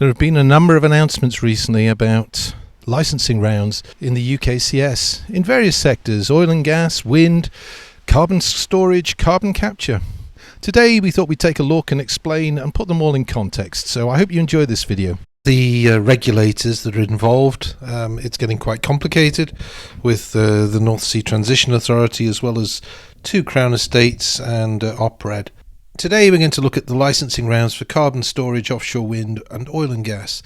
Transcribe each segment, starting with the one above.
There have been a number of announcements recently about licensing rounds in the UKCS in various sectors: oil and gas, wind, carbon storage, carbon capture. Today we thought we'd take a look and explain and put them all in context, so I hope you enjoy this video. The regulators that are involved, it's getting quite complicated with the North Sea Transition Authority as well as two Crown Estates and OPRED. Today we're going to look at the licensing rounds for carbon storage, offshore wind and oil and gas.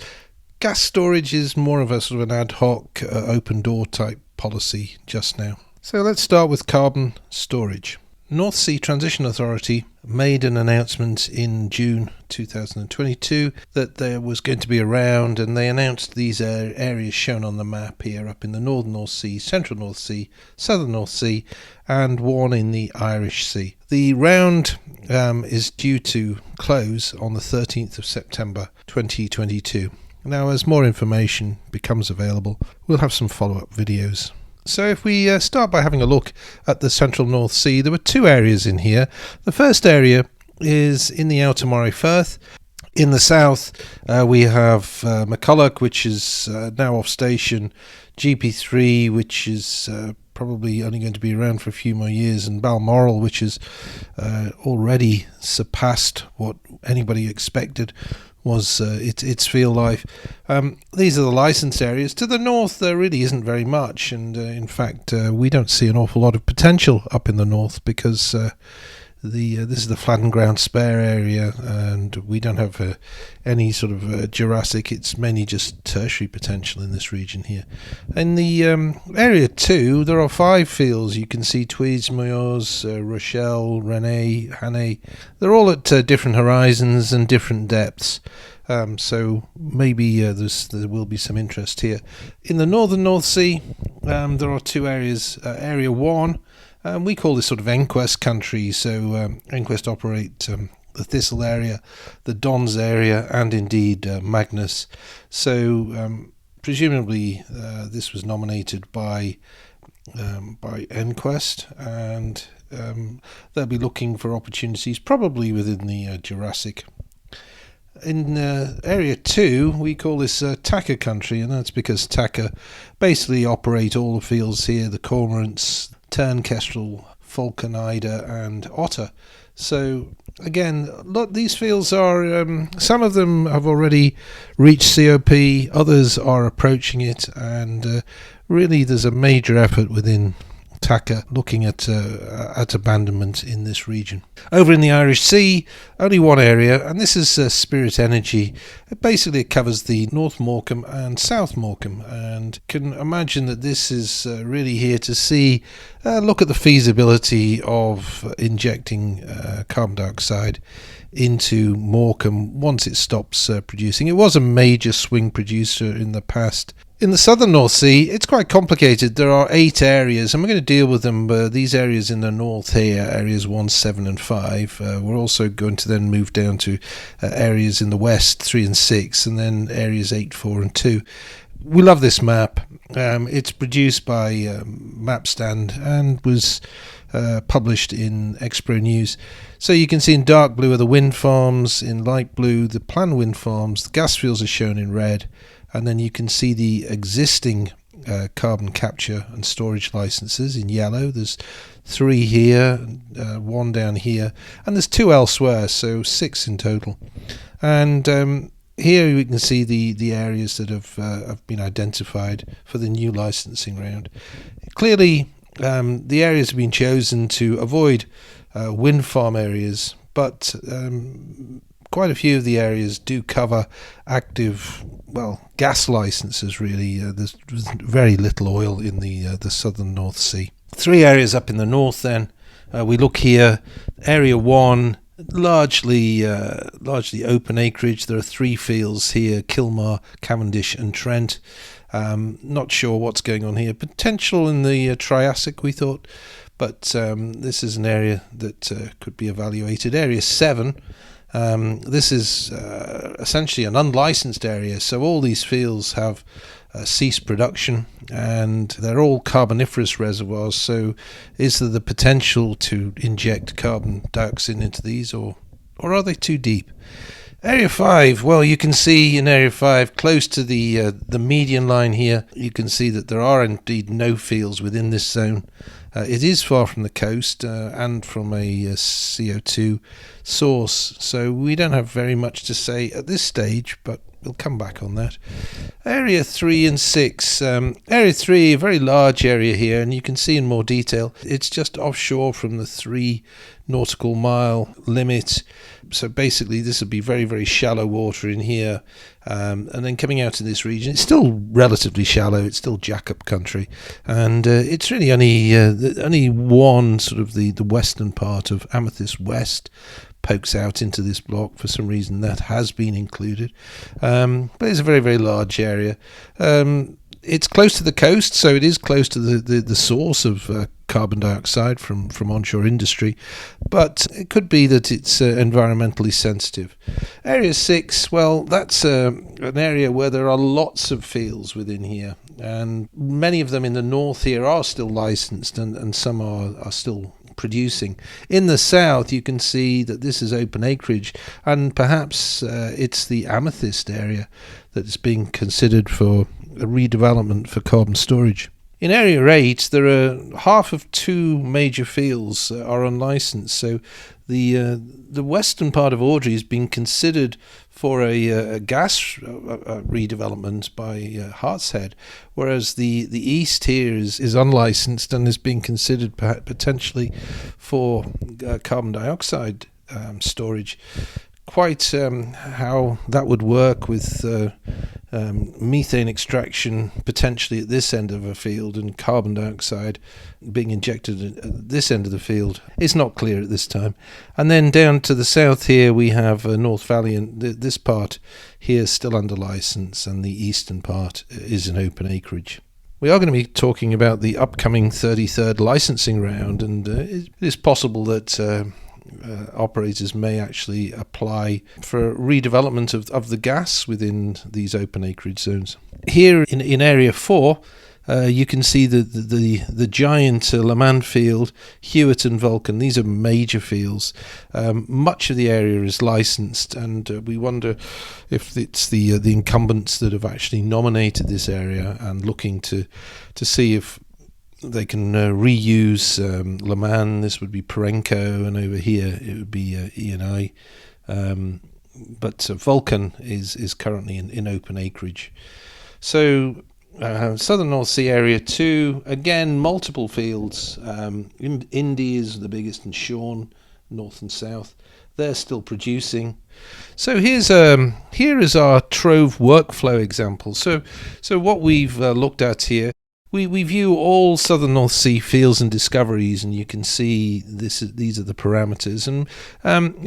Gas storage is more of a sort of an ad hoc, open door type policy just now. So let's start with carbon storage. North Sea Transition Authority made an announcement in June 2022 that there was going to be a round, and they announced these areas shown on the map here up in the Northern North Sea, Central North Sea, Southern North Sea and one in the Irish Sea. The round is due to close on the 13th of September 2022. Now, as more information becomes available, we'll have some follow-up videos. So if we start by having a look at the Central North Sea, there were two areas in here. The first area is in the Outer Moray Firth. In the south, we have McCulloch, which is now off station, GP3, which is probably only going to be around for a few more years, and Balmoral, which has already surpassed what anybody expected was its field life. These are the licensed areas. To the north there really isn't very much, and in fact we don't see an awful lot of potential up in the north because this is the flattened ground spare area, and we don't have any sort of Jurassic. It's mainly just tertiary potential in this region here. In the area 2 there are 5 fields. You can see Tweeds, Moyors, Rochelle, Rene, Hannay. They're all at different horizons and different depths. So maybe there will be some interest here. In the Northern North Sea there are 2 areas. Area 1, we call this sort of Enquest country, so Enquest operate the Thistle area, the Dons area, and indeed Magnus. So presumably this was nominated by Enquest, and they'll be looking for opportunities probably within the Jurassic. In area 2 we call this Tacker country, and that's because Tacker basically operate all the fields here: the Cormorants, Tern, Kestrel, Falcon, Ida and Otter. So again, look, these fields are some of them have already reached COP, others are approaching it, and really there's a major effort within Tacker looking at abandonment in this region. Over in the Irish Sea, only one area, and this is Spirit Energy. Basically it covers the North Morecambe and South Morecambe, and can imagine that this is really here to see look at the feasibility of injecting carbon dioxide into Morecambe once it stops producing. It was a major swing producer in the past. In the Southern North Sea, it's quite complicated. There are 8 areas, and we're going to deal with them. These areas in the north here, areas 1, 7 and 5. We're also going to then move down to areas in the west, 3 and 6, and then areas 8, 4 and 2. We love this map. It's produced by Mapstand and was published in Expro News. So you can see in dark blue are the wind farms, in light blue the planned wind farms, the gas fields are shown in red, and then you can see the existing carbon capture and storage licenses in yellow. There's 3 here, 1 down here, and there's 2 elsewhere, so 6 in total. And here we can see the areas that have been identified for the new licensing round. Clearly the areas have been chosen to avoid wind farm areas, but quite a few of the areas do cover active, gas licenses really. There's very little oil in the Southern North Sea. 3 areas up in the north then. We look here, area 1, largely open acreage. There are 3 fields here: Kilmar, Cavendish and Trent. Not sure what's going on here. Potential in the Triassic, we thought, but this is an area that could be evaluated. Area 7, this is essentially an unlicensed area, so all these fields have ceased production, and they're all carboniferous reservoirs. So is there the potential to inject carbon dioxide into these, or are they too deep? Area 5, well, you can see in Area 5, close to the median line here, you can see that there are indeed no fields within this zone. It is far from the coast and from a CO2 source, so we don't have very much to say at this stage, but we'll come back on that. Area 3 and 6. Area 3, a very large area here, and you can see in more detail, it's just offshore from the 3 nautical mile limit. So basically this would be very, very shallow water in here, and then coming out in this region, it's still relatively shallow, it's still jack-up country, and it's really only one sort of the western part of Amethyst West pokes out into this block. For some reason that has been included, but it's a very, very large area. It's close to the coast, so it is close to the source of carbon dioxide from onshore industry, but it could be that it's environmentally sensitive. Area 6, well, that's an area where there are lots of fields within here, and many of them in the north here are still licensed, and some are still producing. In the south you can see that this is open acreage, and perhaps it's the Amethyst area that's being considered for a redevelopment for carbon storage. In Area 8 there are half of 2 major fields are unlicensed, so the western part of Audrey is being considered for a gas redevelopment by Hartshead, whereas the east here is unlicensed and is being considered potentially for carbon dioxide storage. Quite how that would work with methane extraction potentially at this end of a field and carbon dioxide being injected at this end of the field is not clear at this time. And then down to the south here we have North Valley, and this part here is still under license, and the eastern part is an open acreage. We are going to be talking about the upcoming 33rd licensing round, and it is possible that operators may actually apply for redevelopment of the gas within these open acreage zones. Here in Area 4, you can see the giant Lamand field, Hewitt and Vulcan. These are major fields. Much of the area is licensed, and we wonder if it's the incumbents that have actually nominated this area and looking to see if they can reuse Lamand. This would be Perenco, and over here it would be E&I. But Vulcan is currently in open acreage. So Southern North Sea Area 2, again multiple fields. Indy is the biggest, and Sean, north and south, they're still producing. So here is our TROVE workflow example. So what we've looked at here, we view all Southern North Sea fields and discoveries, and you can see these are the parameters. And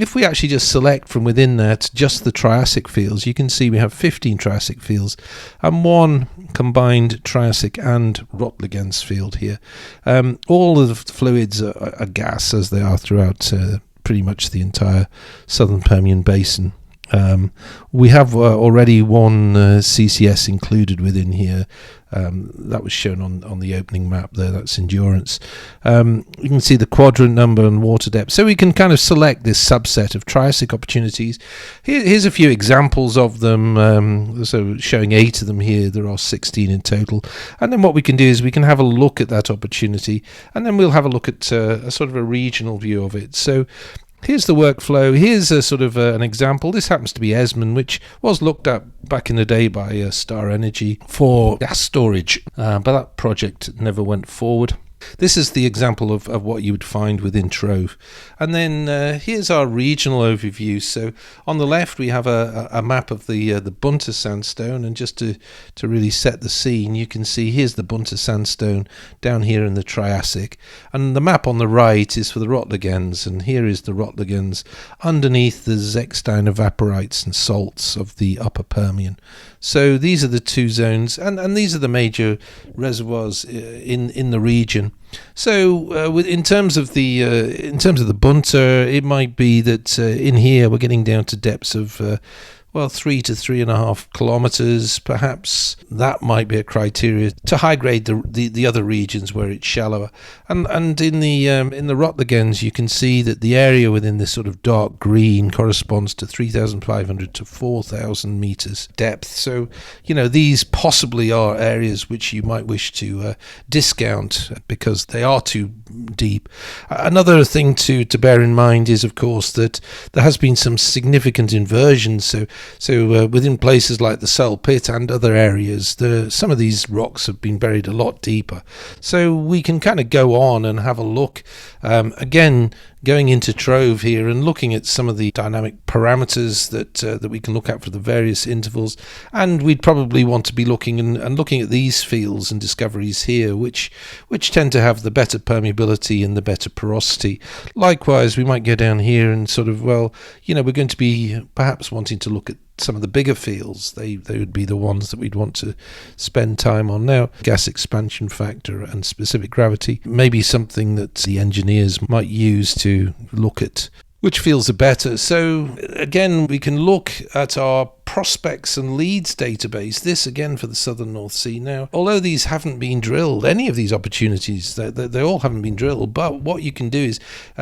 if we actually just select from within that just the Triassic fields, you can see we have 15 Triassic fields and 1 combined Triassic and Rotliegends field here. All of the fluids are gas, as they are throughout pretty much the entire southern Permian Basin. We have already 1 CCS included within here. That was shown on the opening map there. That's Endurance. You can see the quadrant number and water depth. So we can kind of select this subset of Triassic opportunities. Here's a few examples of them. So showing 8 of them here. There are 16 in total. And then what we can do is we can have a look at that opportunity, and then we'll have a look at a sort of a regional view of it. So here's the workflow. Here's a sort of an example. This happens to be Esmond, which was looked at back in the day by Star Energy for gas storage, but that project never went forward. This is the example of what you would find within TROVE. And then here's our regional overview. So on the left we have a map of the Bunter sandstone, and just to really set the scene, you can see here's the Bunter sandstone down here in the Triassic, and the map on the right is for the Rotliegends, and here is the Rotliegends underneath the Zechstein evaporites and salts of the upper Permian. So these are the 2 zones, and these are the major reservoirs in the region. So in terms of the Bunter, it might be that in here we're getting down to depths of well, 3 to 3.5 kilometres, perhaps that might be a criteria to high grade the other regions where it's shallower. And in the Rotligens, you can see that the area within this sort of dark green corresponds to 3,500 to 4,000 metres depth. So, these possibly are areas which you might wish to discount because they are too deep. Another thing to bear in mind is, of course, that there has been some significant inversions. So within places like the Cell Pit and other areas, some of these rocks have been buried a lot deeper. So we can kind of go on and have a look. Again, going into TROVE here and looking at some of the dynamic parameters that we can look at for the various intervals, and we'd probably want to be looking and looking at these fields and discoveries here, which tend to have the better permeability and the better porosity. Likewise, we might go down here and sort of, we're going to be perhaps wanting to look at some of the bigger fields. They would be the ones that we'd want to spend time on. Now, gas expansion factor and specific gravity may be something that the engineers might use to look at which fields are better. So again, we can look at our prospects and leads database. This again for the southern North Sea. Now, although these haven't been drilled, any of these opportunities, they all haven't been drilled, but what you can do is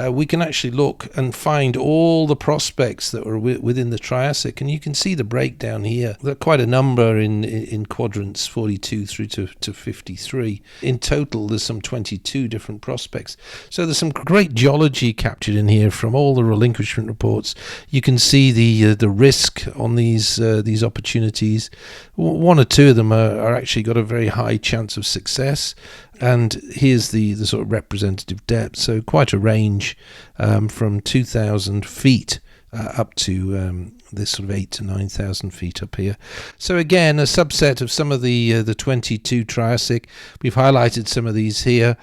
we can actually look and find all the prospects that were within the Triassic, and you can see the breakdown here. There are quite a number in quadrants 42 through to 53. In total, there's some 22 different prospects. So there's some great geology captured in here from all the relinquishment reports. You can see the risk on these opportunities. One or two of them are actually got a very high chance of success, and here's the sort of representative depth. So quite a range from 2,000 feet up to this sort of 8,000 to 9,000 feet up here. So again, a subset of some of the 22 Triassic. We've highlighted some of these here.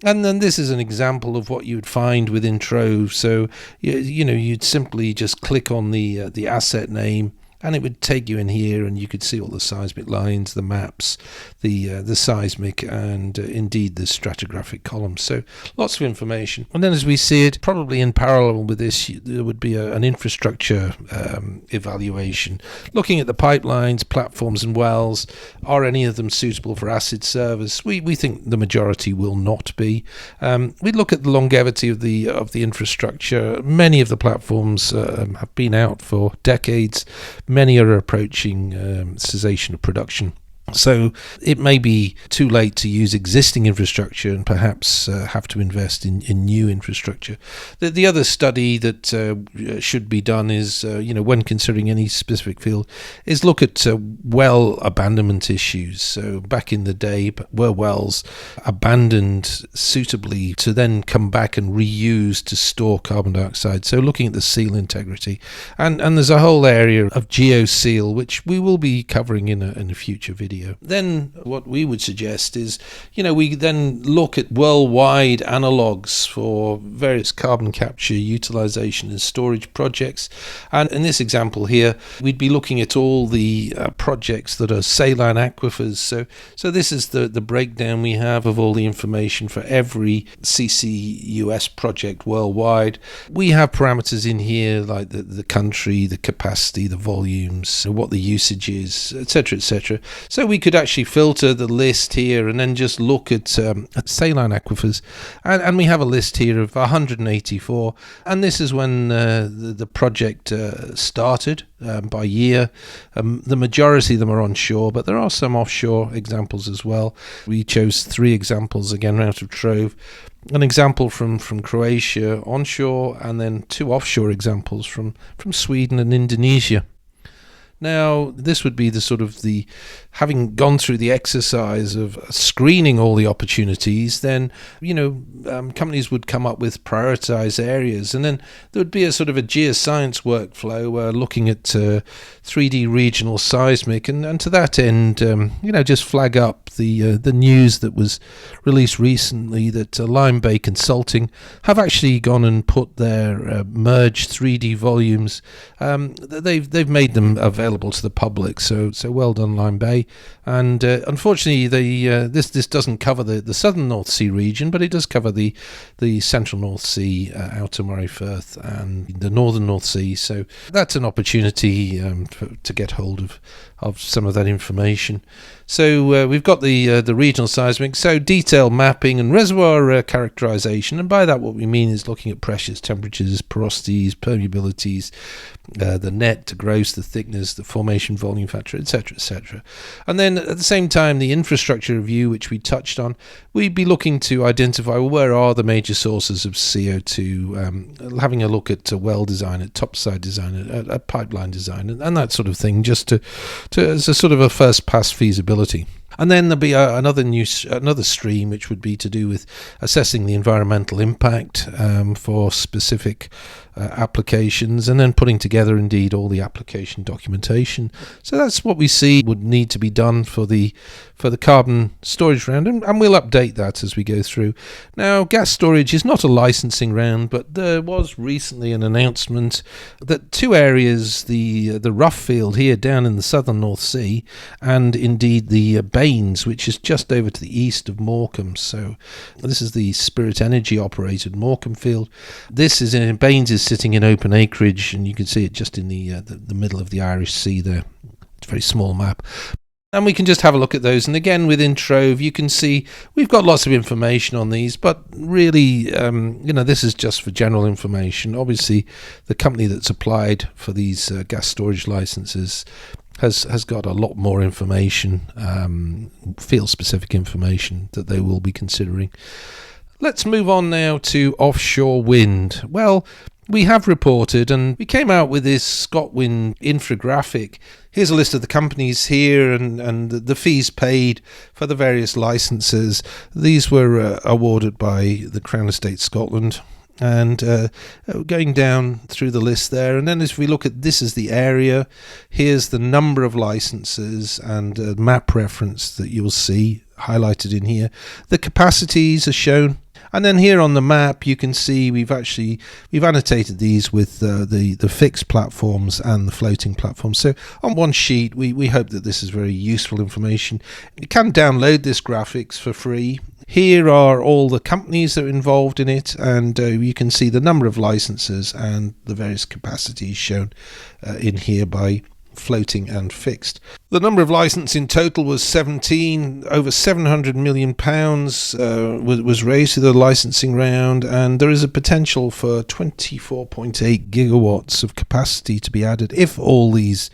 And then this is an example of what you would find within TROVE. So you'd simply just click on the asset name, and it would take you in here, and you could see all the seismic lines, the maps, the seismic, and indeed the stratigraphic columns. So lots of information. And then as we see it, probably in parallel with this, there would be an infrastructure evaluation, looking at the pipelines, platforms and wells. Are any of them suitable for acid service? We think the majority will not be. We look at the longevity of the infrastructure. Many of the platforms have been out for decades. Many are approaching cessation of production. So it may be too late to use existing infrastructure and perhaps have to invest in new infrastructure. The other study that should be done is, when considering any specific field, is look at well abandonment issues. So back in the day, were wells abandoned suitably to then come back and reuse to store carbon dioxide? So looking at the seal integrity. And there's a whole area of geoseal, which we will be covering in a future video. Then what we would suggest is, we then look at worldwide analogues for various carbon capture, utilization and storage projects. And in this example here, we'd be looking at all the projects that are saline aquifers. So this is the breakdown we have of all the information for every CCUS project worldwide. We have parameters in here like the country, the capacity, the volumes, what the usage is, etc., etc. So we could actually filter the list here and then just look at saline aquifers, and we have a list here of 184, and this is when the project started by year. The majority of them are onshore, but there are some offshore examples as well. We chose 3 examples again out of TROVE. An example from Croatia onshore, and then 2 offshore examples from Sweden and Indonesia. Now, this would be the having gone through the exercise of screening all the opportunities, then, companies would come up with prioritized areas, and then there would be a sort of a geoscience workflow looking at 3D regional seismic, and to that end, just flag up the news that was released recently that Lime Bay Consulting have actually gone and put their merged 3D volumes. They've made them available available to the public. So well done, Lime Bay. And unfortunately, this doesn't cover the southern North Sea region, but it does cover the central North Sea, outer Moray Firth, and the northern North Sea. So that's an opportunity to get hold of some of that information. So we've got the regional seismic, so detailed mapping and reservoir characterization, and by that what we mean is looking at pressures, temperatures, porosities, permeabilities, the net, the gross, the thickness, the formation volume factor, etc., etc. And then at the same time, the infrastructure review, which we touched on, we'd be looking to identify where are the major sources of CO2, having a look at well design, at topside design, at pipeline design, and that sort of thing, just to as a sort of a first pass feasibility. And then there'll be another stream, which would be to do with assessing the environmental impact for specific applications, and then putting together indeed all the application documentation. So that's what we see would need to be done for the carbon storage round, and we'll update that as we go through. Now, gas storage is not a licensing round, but there was recently an announcement that two areas, the Rough field here down in the southern North Sea, and indeed the Bains, which is just over to the east of Morecambe. So this is the Spirit Energy operated Morecambe field. This is in Bains is sitting in open acreage, and you can see it just in the middle of the Irish Sea there. It's a very small map. And we can just have a look at those. And again, within TROVE, you can see we've got lots of information on these, but really, this is just for general information. Obviously, the company that's applied for these gas storage licenses has got a lot more information, field-specific information that they will be considering. Let's move on now to offshore wind. Well, we have reported, and we came out with this ScotWind infographic. Here's a list of the companies here and the fees paid for the various licenses. These were awarded by the Crown Estate Scotland. And going down through the list there, and then if we look at this as the area, here's the number of licenses and a map reference that you'll see highlighted in here. The capacities are shown. And then here on the map, you can see we've annotated these with the fixed platforms and the floating platforms. So on one sheet, we hope that this is very useful information. You can download this graphics for free. Here are all the companies that are involved in it, and you can see the number of licenses and the various capacities shown in here by floating and fixed. The number of licenses in total was 17. Over £700 million was raised to the licensing round, and there is a potential for 24.8 gigawatts of capacity to be added if all these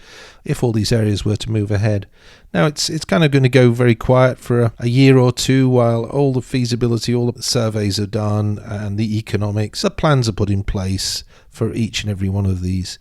areas were to move ahead. Now it's kind of going to go very quiet for a year or two while all the feasibility, all the surveys are done, and the economics, the plans are put in place for each and every one of these.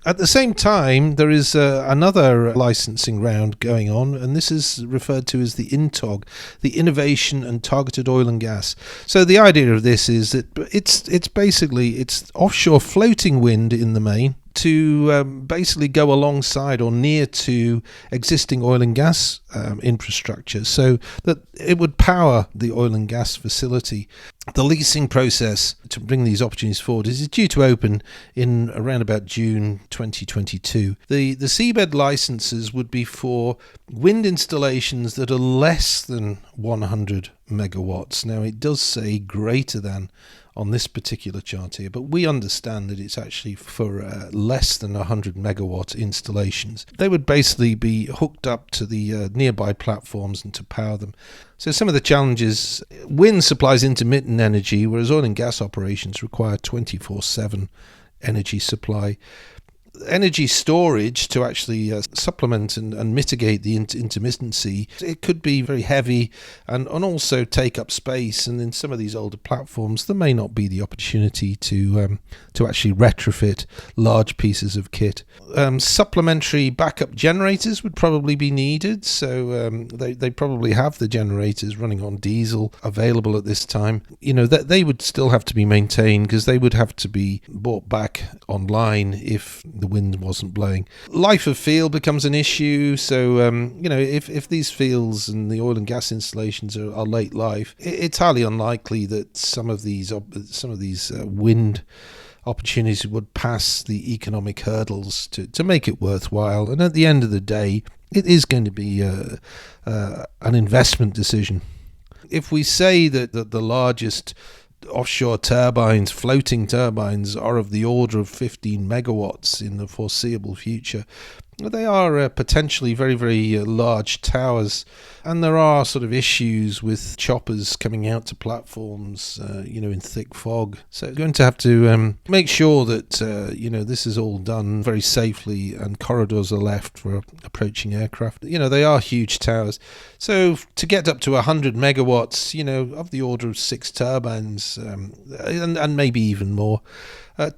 At the same time, there is another licensing round going on, and this is referred to as the INTOG, the Innovation and Targeted Oil and Gas. So the idea of this is that it's basically offshore floating wind in the main, to basically go alongside or near to existing oil and gas infrastructure, so that it would power the oil and gas facility. The leasing process to bring these opportunities forward is due to open in around about June 2022. The seabed licenses would be for wind installations that are less than 100 megawatts. Now it does say greater than on this particular chart here, but we understand that it's actually for less than 100 megawatt installations. They would basically be hooked up to the nearby platforms and to power them. So some of the challenges: wind supplies intermittent energy, whereas oil and gas operations require 24/7 energy supply. Energy storage to actually supplement and mitigate the intermittency, it could be very heavy and also take up space, and in some of these older platforms there may not be the opportunity to actually retrofit large pieces of kit. Supplementary backup generators would probably be needed, so they probably have the generators running on diesel available at this time. That they would still have to be maintained, because they would have to be brought back online if the wind wasn't blowing. Life of field becomes an issue, so if these fields and the oil and gas installations are late life, it's highly unlikely that some of these wind opportunities would pass the economic hurdles to make it worthwhile. And at the end of the day, it is going to be an investment decision. If we say that the largest offshore turbines, floating turbines, are of the order of 15 megawatts in the foreseeable future, they are potentially very, very large towers, and there are sort of issues with choppers coming out to platforms, in thick fog. So we're going to have to make sure that, this is all done very safely and corridors are left for approaching aircraft. They are huge towers. So to get up to 100 megawatts, of the order of 6 turbines, and maybe even more,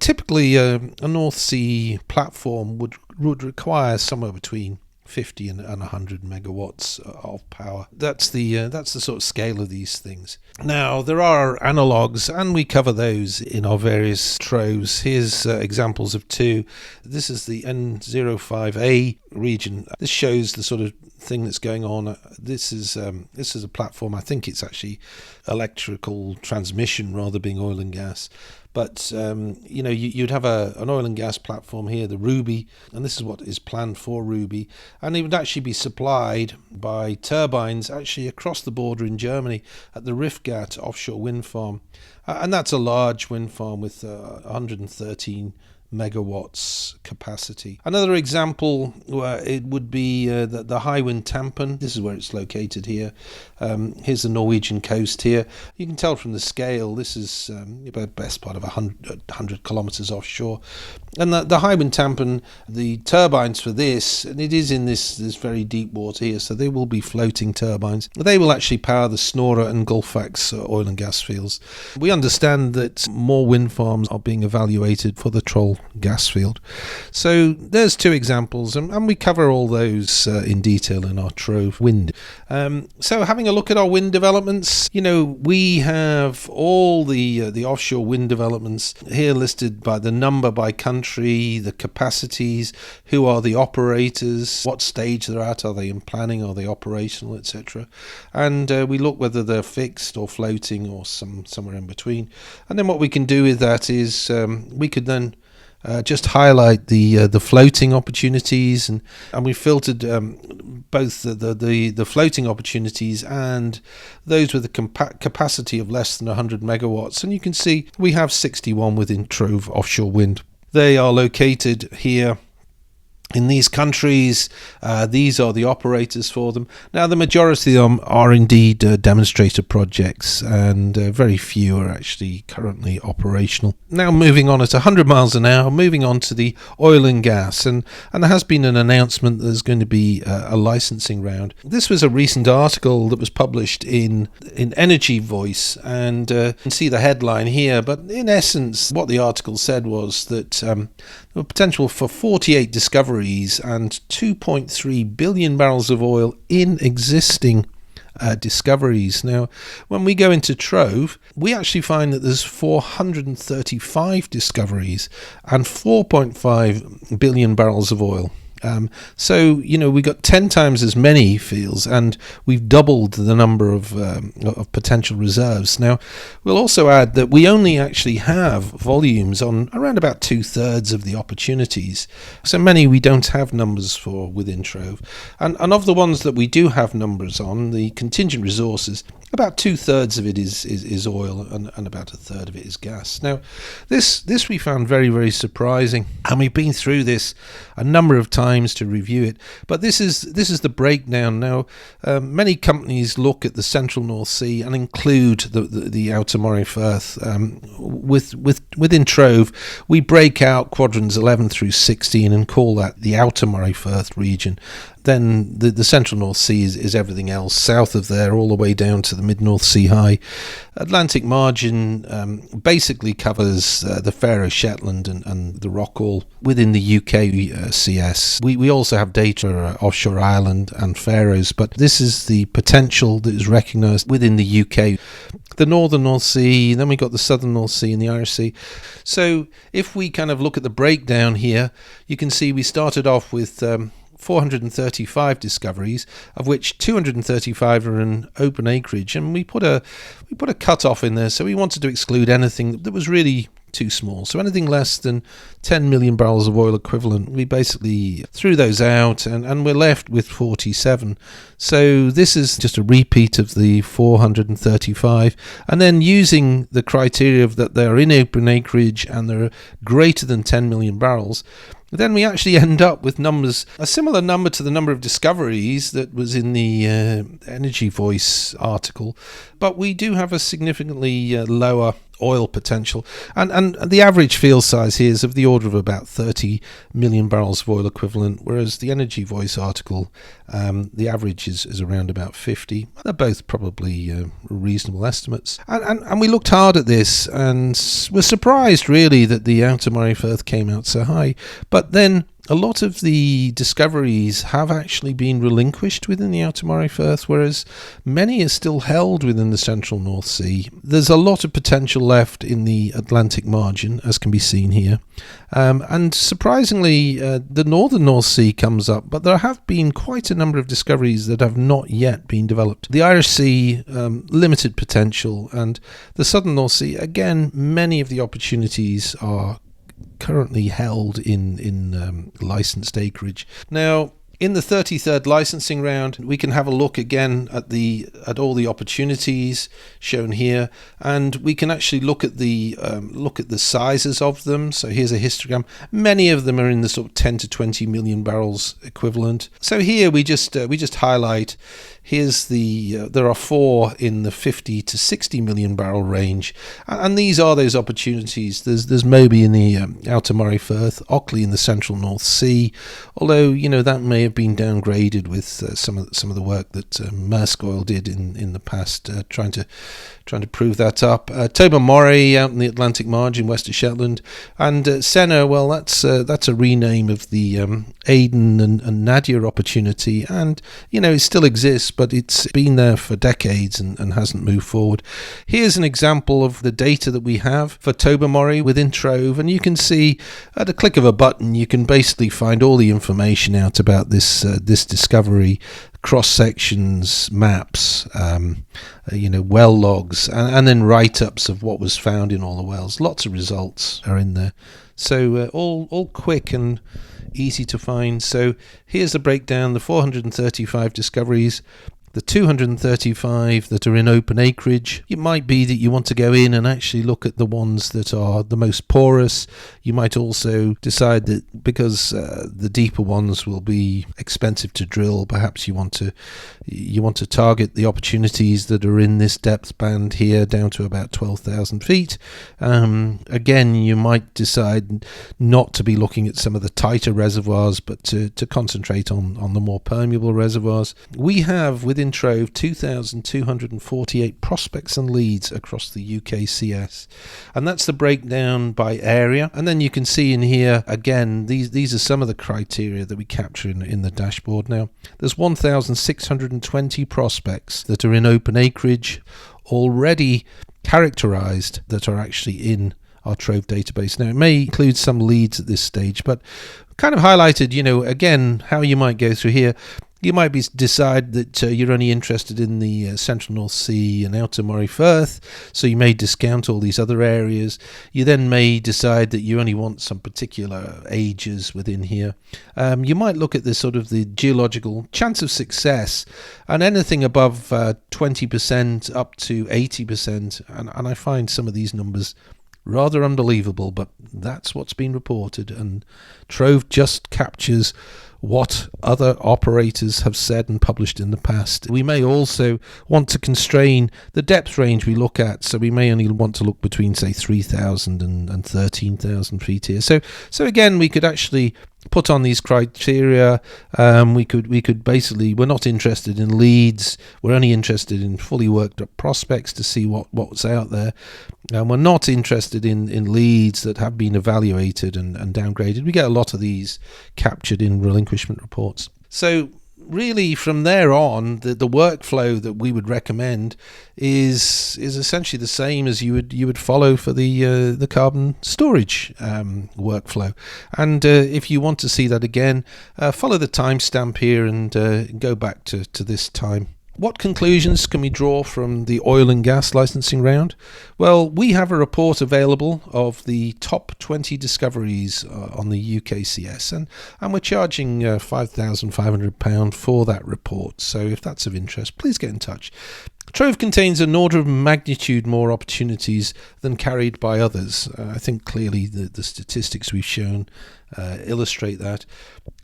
typically a North Sea platform would require somewhere between 50 and 100 megawatts of power. That's the sort of scale of these things. Now, there are analogues, and we cover those in our various troves. Here's examples of 2. This is the N05A region. This shows the sort of thing that's going on. This is a platform. I think it's actually electrical transmission rather than being oil and gas. But, you'd have an oil and gas platform here, the Ruby, and this is what is planned for Ruby. And it would actually be supplied by turbines actually across the border in Germany at the Riffgat offshore wind farm. And that's a large wind farm with 113 megawatts capacity. Another example, it would be the Hywind Tampen. This is where it's located here. Here's the Norwegian coast here. You can tell from the scale, this is the best part of 100 kilometers offshore. And the Hywind Tampen, the turbines for this, and it is in this very deep water here, so they will be floating turbines. They will actually power the Snorre and Gullfaks oil and gas fields. We understand that more wind farms are being evaluated for the Troll gas field. So there's 2 examples, and we cover all those in detail in our Trove Wind. So having a look at our wind developments, we have all the offshore wind developments here listed by the number by country, the capacities, who are the operators, what stage they're at, are they in planning, are they operational, etc. And we look whether they're fixed or floating or somewhere in between. And then what we can do with that is we could then just highlight the floating opportunities, and we filtered both the floating opportunities and those with a capacity of less than 100 megawatts. And you can see we have 61 within Trove Offshore Wind. They are located here in these countries. These are the operators for them. Now, the majority of them are indeed demonstrator projects, and very few are actually currently operational. Now, moving on at 100 miles an hour, moving on to the oil and gas, and there has been an announcement that there's going to be a licensing round. This was a recent article that was published in Energy Voice, and you can see the headline here, but in essence what the article said was that there were potential for 48 discoveries and 2.3 billion barrels of oil in existing discoveries. Now, when we go into Trove, we actually find that there's 435 discoveries and 4.5 billion barrels of oil. So we got 10 times as many fields, and we've doubled the number of potential reserves. Now, we'll also add that we only actually have volumes on around about 2/3 of the opportunities. So many we don't have numbers for within Trove. And of the ones that we do have numbers on, the contingent resources, about 2/3 of it is oil, and about 1/3 of it is gas. Now, this we found very, very surprising, and we've been through this a number of times to review it. But this is the breakdown. Now, many companies look at the central North Sea and include the outer Moray Firth. Within Trove, we break out quadrants 11 through 16 and call that the outer Moray Firth region. Then the central North Sea is everything else south of there, all the way down to the mid-North Sea high. Atlantic margin basically covers the Faroe, Shetland and the Rockall within the UKCS. We also have data offshore Ireland and Faroes, but this is the potential that is recognised within the UK. The northern North Sea, then we got the southern North Sea and the Irish Sea. So if we kind of look at the breakdown here, you can see we started off with 435 discoveries, of which 235 are in open acreage, and we put a cut-off in there, so we wanted to exclude anything that was really too small. So anything less than 10 million barrels of oil equivalent, we basically threw those out, and we're left with 47. So this is just a repeat of the 435, and then using the criteria of that they're in open acreage and they're greater than 10 million barrels, then we actually end up with numbers, a similar number to the number of discoveries that was in the Energy Voice article, but we do have a significantly lower oil potential, and the average field size here is of the order of about 30 million barrels of oil equivalent, whereas the Energy Voice article, the average is around about 50. They're both probably reasonable estimates, and we looked hard at this and were surprised really that the Outer Moray Firth came out so high, but then a lot of the discoveries have actually been relinquished within the Outer Moray Firth, whereas many are still held within the central North Sea. There's a lot of potential left in the Atlantic margin, as can be seen here. And surprisingly, the northern North Sea comes up, but there have been quite a number of discoveries that have not yet been developed. The Irish Sea, limited potential, and the southern North Sea, again, many of the opportunities are currently held in licensed acreage. Now, in the 33rd licensing round, we can have a look again at all the opportunities shown here, and we can actually look at the sizes of them. So here's a histogram. Many of them are in the sort of 10 to 20 million barrels equivalent. So here we just highlight. Here's there are 4 in the 50 to 60 million barrel range, and these are those opportunities. There's mmboe in the Outer Moray Firth, Ockley in the central North Sea, although that may have been downgraded with some of the work that Maersk Oil did in the past, trying to prove that up. Tobermory out in the Atlantic margin west of Shetland, and Senna, well, that's a rename of the Aden and Nadia opportunity, and it still exists, but it's been there for decades and hasn't moved forward. Here's an example of the data that we have for Tobermory within TROVE, and you can see at a click of a button you can basically find all the information out about this discovery, cross sections, maps, well logs, and then write-ups of what was found in all the wells. Lots of results are in there, so all quick and easy to find. So here's the breakdown: the 435 discoveries, the 235 that are in open acreage. It might be that you want to go in and actually look at the ones that are the most porous. You might also decide that because the deeper ones will be expensive to drill, perhaps you want to target the opportunities that are in this depth band here down to about 12,000 feet. Again, you might decide not to be looking at some of the tighter reservoirs, but to concentrate on the more permeable reservoirs. We have within TROVE 2,248 prospects and leads across the UKCS, and that's the breakdown by area. And then you can see in here again, these are some of the criteria that we capture in the dashboard. Now there's 1,620 prospects that are in open acreage already characterized that are actually in our TROVE database. Now it may include some leads at this stage, but kind of highlighted, again, how you might go through here. You might decide that you're only interested in the central North Sea and Outer Moray Firth, so you may discount all these other areas. You then may decide that you only want some particular ages within here. You might look at the sort of the geological chance of success, and anything above 20% up to 80%, and I find some of these numbers rather unbelievable, but that's what's been reported, and TROVE just captures what other operators have said and published in the past. We may also want to constrain the depth range we look at, so we may only want to look between, say, 3,000 and 13,000 feet here. So again, we could actually put on these criteria. We could basically, we're not interested in leads, we're only interested in fully worked up prospects to see what's out there, and we're not interested in leads that have been evaluated and downgraded. We get a lot of these captured in relinquishment reports. So really from there on, the workflow that we would recommend is essentially the same as you would follow for the carbon storage workflow. And if you want to see that again, follow the timestamp here and go back to this time. What conclusions can we draw from the oil and gas licensing round? Well, we have a report available of the top 20 discoveries on the UKCS, and we're charging £5,500 for that report. So if that's of interest, please get in touch. TROVE contains an order of magnitude more opportunities than carried by others. I think clearly the statistics we've shown illustrate that.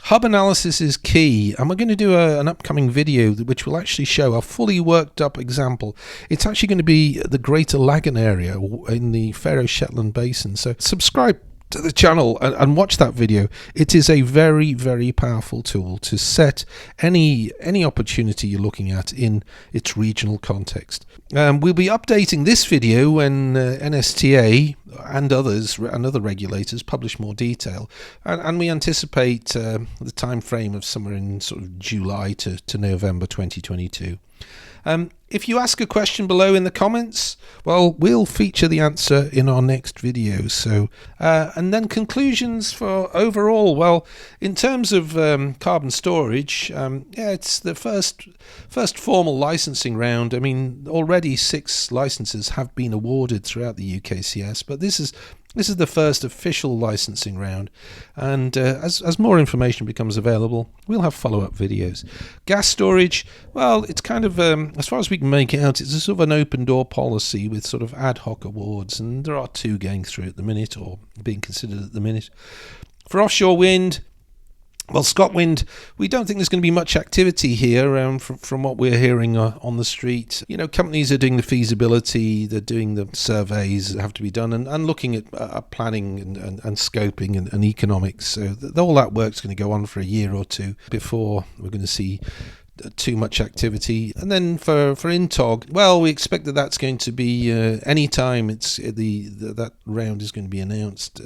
Hub analysis is key, and we're going to do an upcoming video which will actually show a fully worked up example. It's actually going to be the Greater Lagan area in the Faroe Shetland Basin. So subscribe to the channel and watch that video. It is a very, very powerful tool to set any opportunity you're looking at in its regional context. We'll be updating this video when NSTA and others and other regulators publish more detail, and we anticipate the time frame of somewhere in sort of July to November 2022. If you ask a question below in the comments, well, we'll feature the answer in our next video. So, and then conclusions for overall. Well, in terms of carbon storage, it's the first formal licensing round. I mean, already 6 licenses have been awarded throughout the UKCS, but this is the first official licensing round, and as more information becomes available, we'll have follow-up videos. Gas storage, well, it's kind of, as far as we can make out, it's a sort of an open door policy with sort of ad hoc awards, and there are 2 going through at the minute, or being considered at the minute. For offshore wind, well, ScotWind, we don't think there's going to be much activity here from what we're hearing on the street. You know, companies are doing the feasibility, they're doing the surveys that have to be done, and looking at planning and scoping and economics. So all that work's going to go on for a year or 2 before we're going to see too much activity. And then for INTOG, well, we expect that that's going to be any time that round is going to be announced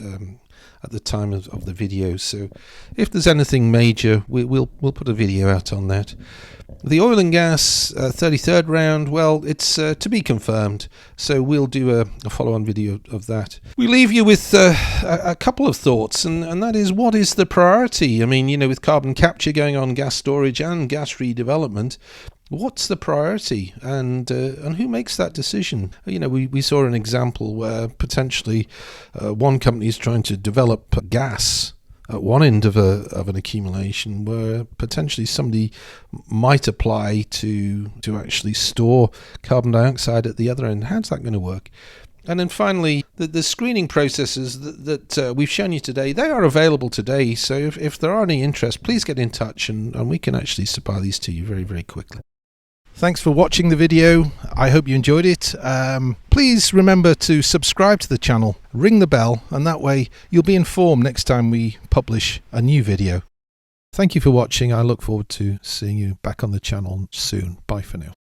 at the time of the video. So if there's anything major, we'll put a video out on that. The oil and gas 33rd round, well, it's to be confirmed, so we'll do a follow-on video of that. We leave you with a couple of thoughts, and that is, what is the priority? I mean, you know, with carbon capture going on, gas storage and gas redevelopment, what's the priority, and who makes that decision? You know, we saw an example where potentially one company is trying to develop gas at one end of an accumulation, where potentially somebody might apply to actually store carbon dioxide at the other end. How's that going to work? And then finally, the screening processes that we've shown you today, they are available today. So if there are any interest, please get in touch, and we can actually supply these to you very, very quickly. Thanks for watching the video. I hope you enjoyed it. Please remember to subscribe to the channel, ring the bell, and that way you'll be informed next time we publish a new video. Thank you for watching. I look forward to seeing you back on the channel soon. Bye for now.